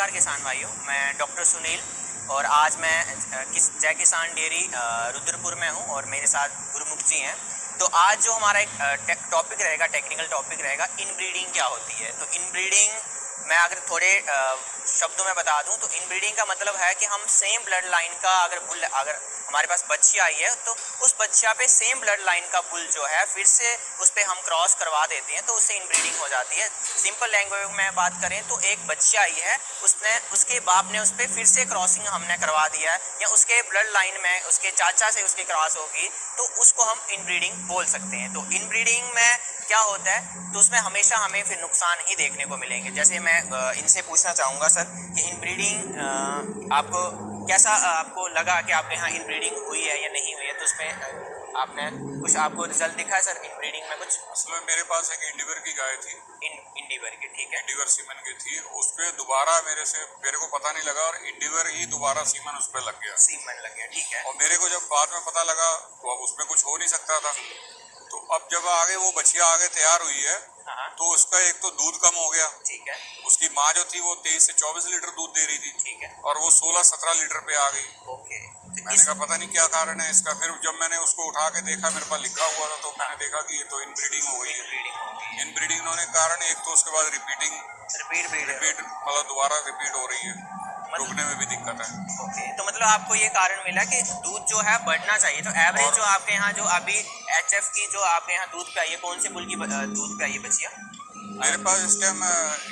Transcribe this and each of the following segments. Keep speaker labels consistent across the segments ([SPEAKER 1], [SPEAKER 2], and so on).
[SPEAKER 1] नमस्कार किसान भाइयों, मैं डॉक्टर सुनील और आज मैं जय किसान डेयरी रुद्रपुर में हूं और मेरे साथ गुरुमुख जी हैं। तो आज जो हमारा एक टॉपिक रहेगा, टेक्निकल टॉपिक रहेगा, इनब्रीडिंग क्या होती है। तो इनब्रीडिंग मैं अगर थोड़े शब्दों में बता दूं तो इनब्रीडिंग का मतलब है कि हम सेम ब्लड लाइन का अगर हमारे पास बच्ची आई है तो उस बच्चा पे सेम ब्लड लाइन का बुल जो है फिर से उस पर हम क्रॉस करवा देते हैं, तो उससे इनब्रीडिंग हो जाती है। सिंपल लैंग्वेज में बात करें तो एक बच्ची आई है, उसके बाप ने उस पर फिर से क्रॉसिंग हमने करवा दिया है, या उसके ब्लड लाइन में उसके चाचा से उसकी क्रॉस होगी, तो उसको हम इनब्रीडिंग बोल सकते हैं। तो इनब्रीडिंग में क्या होता है, तो उसमें हमेशा हमें फिर नुकसान ही देखने को मिलेंगे। जैसे मैं इनसे पूछना चाहूँगा सर कि इनब्रीडिंग आपको कैसा आपको लगा कि आपके यहाँ इनब्रीडिंग हुई है या नहीं हुई है, तो उसमें आपने कुछ आपको रिजल्ट दिखा है सर इनब्रीडिंग में कुछ?
[SPEAKER 2] असल में मेरे पास एक इंडिवर की गाय थी,
[SPEAKER 1] इंडिवर की, ठीक है।
[SPEAKER 2] इंडिवर सीमन की थी। उस पर दोबारा मेरे को पता नहीं लगा और इंडिवर ही दोबारा सीमन उस पर लग गया,
[SPEAKER 1] सीमन लग गया, ठीक है।
[SPEAKER 2] और मेरे को जब बाद में पता लगा तो अब उसमें कुछ हो नहीं सकता था। तो अब जब आगे वो बछिया आगे तैयार हुई है,
[SPEAKER 1] हाँ,
[SPEAKER 2] तो उसका एक तो दूध कम हो गया,
[SPEAKER 1] ठीक है।
[SPEAKER 2] उसकी माँ जो थी वो 23 से 24 लीटर दूध दे रही थी,
[SPEAKER 1] ठीक है,
[SPEAKER 2] और वो 16-17 लीटर पे आ गई।
[SPEAKER 1] ओके। तो
[SPEAKER 2] मैंने कहा पता नहीं क्या कारण है इसका। फिर जब मैंने उसको उठा के देखा, मेरे पास लिखा हुआ था, तो मैंने देखा कि ये तो इनब्रीडिंग हो गई है।
[SPEAKER 1] इनब्रीडिंग होगी,
[SPEAKER 2] इनब्रीडिंग होने के कारण एक तो उसके बाद
[SPEAKER 1] रिपीट
[SPEAKER 2] रिपीट मतलब दोबारा रिपीट हो रही है, रुकने में भी दिक्कत है।
[SPEAKER 1] ओके। तो मतलब आपको ये कारण मिला कि दूध जो है बढ़ना चाहिए। तो एवरेज जो आपके यहाँ जो अभी एचएफ की जो आपके यहाँ दूध पे आई है, कौन से बुल की दूध पे आई है बचिया?
[SPEAKER 2] मेरे पास इस टाइम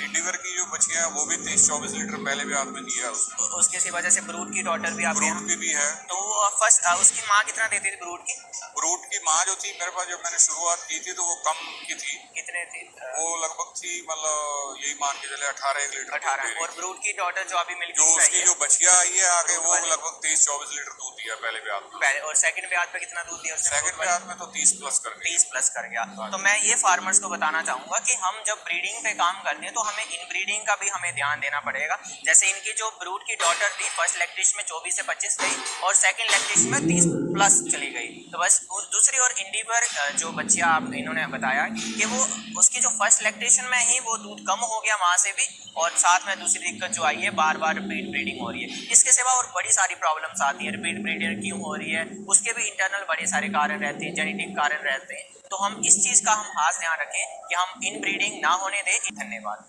[SPEAKER 2] इंडिवर की जो बछिया है वो भी 23-24 लीटर पहले भी आदमी दिया है उसने।
[SPEAKER 1] उसके वजह से ब्रूड की डॉटर भी आपके यहाँ?
[SPEAKER 2] ब्रूड की भी है।
[SPEAKER 1] तो फर्स्ट उसकी माँ कितना देती थी ब्रूड की?
[SPEAKER 2] ब्रूड की माँ जो थी मेरे पास जब मैंने शुरुआत की थी तो वो कम की थी।
[SPEAKER 1] कितने थी?
[SPEAKER 2] वो लगभग थी, मतलब यही मान के चले 18 लीटर
[SPEAKER 1] 18। और ब्रूड की डॉटर जो अभी मिल्क
[SPEAKER 2] जो उसकी जो बछिया आई है आगे वो लगभग 23-24 लीटर दूध दिया पहले ब्याज में।
[SPEAKER 1] पहले और सेकंड ब्याज पे कितना दूध दिया उसने?
[SPEAKER 2] सेकंड ब्याज में तो 30 प्लस कर गया।
[SPEAKER 1] 30 प्लस कर गया। तो मैं ये फार्मर्स को बताना चाहूँगा कि हम जब ब्रीडिंग पे काम करते हैं तो हमें इनब्रीडिंग का भी हमें ध्यान देना पड़ेगा। जैसे इनकी जो ब्रूड की डॉटर थी फर्स्ट लैक्टेशन में 24 से 25 गई और सेकंड लैक्टेशन में 30 प्लस चली गई। तो बस दूसरी और इंडिवर जो बच्चिया आप इन्होंने बताया कि वो उसकी जो फर्स्ट लैक्टेशन में ही वो दूध कम हो गया माँ से भी, और साथ में दूसरी दिक्कत जो आई है बार बार रिपीट ब्रीडिंग हो रही है। इसके सिवा और बड़ी सारी प्रॉब्लम्स आती है। रिपीट ब्रीडिंग क्यों हो रही है उसके भी इंटरनल बड़े सारे कारण रहते हैं, जेनेटिक कारण रहते हैं। तो हम इस चीज़ का हम खास ध्यान रखें कि हम इन ब्रीडिंग ना होने दें। धन्यवाद।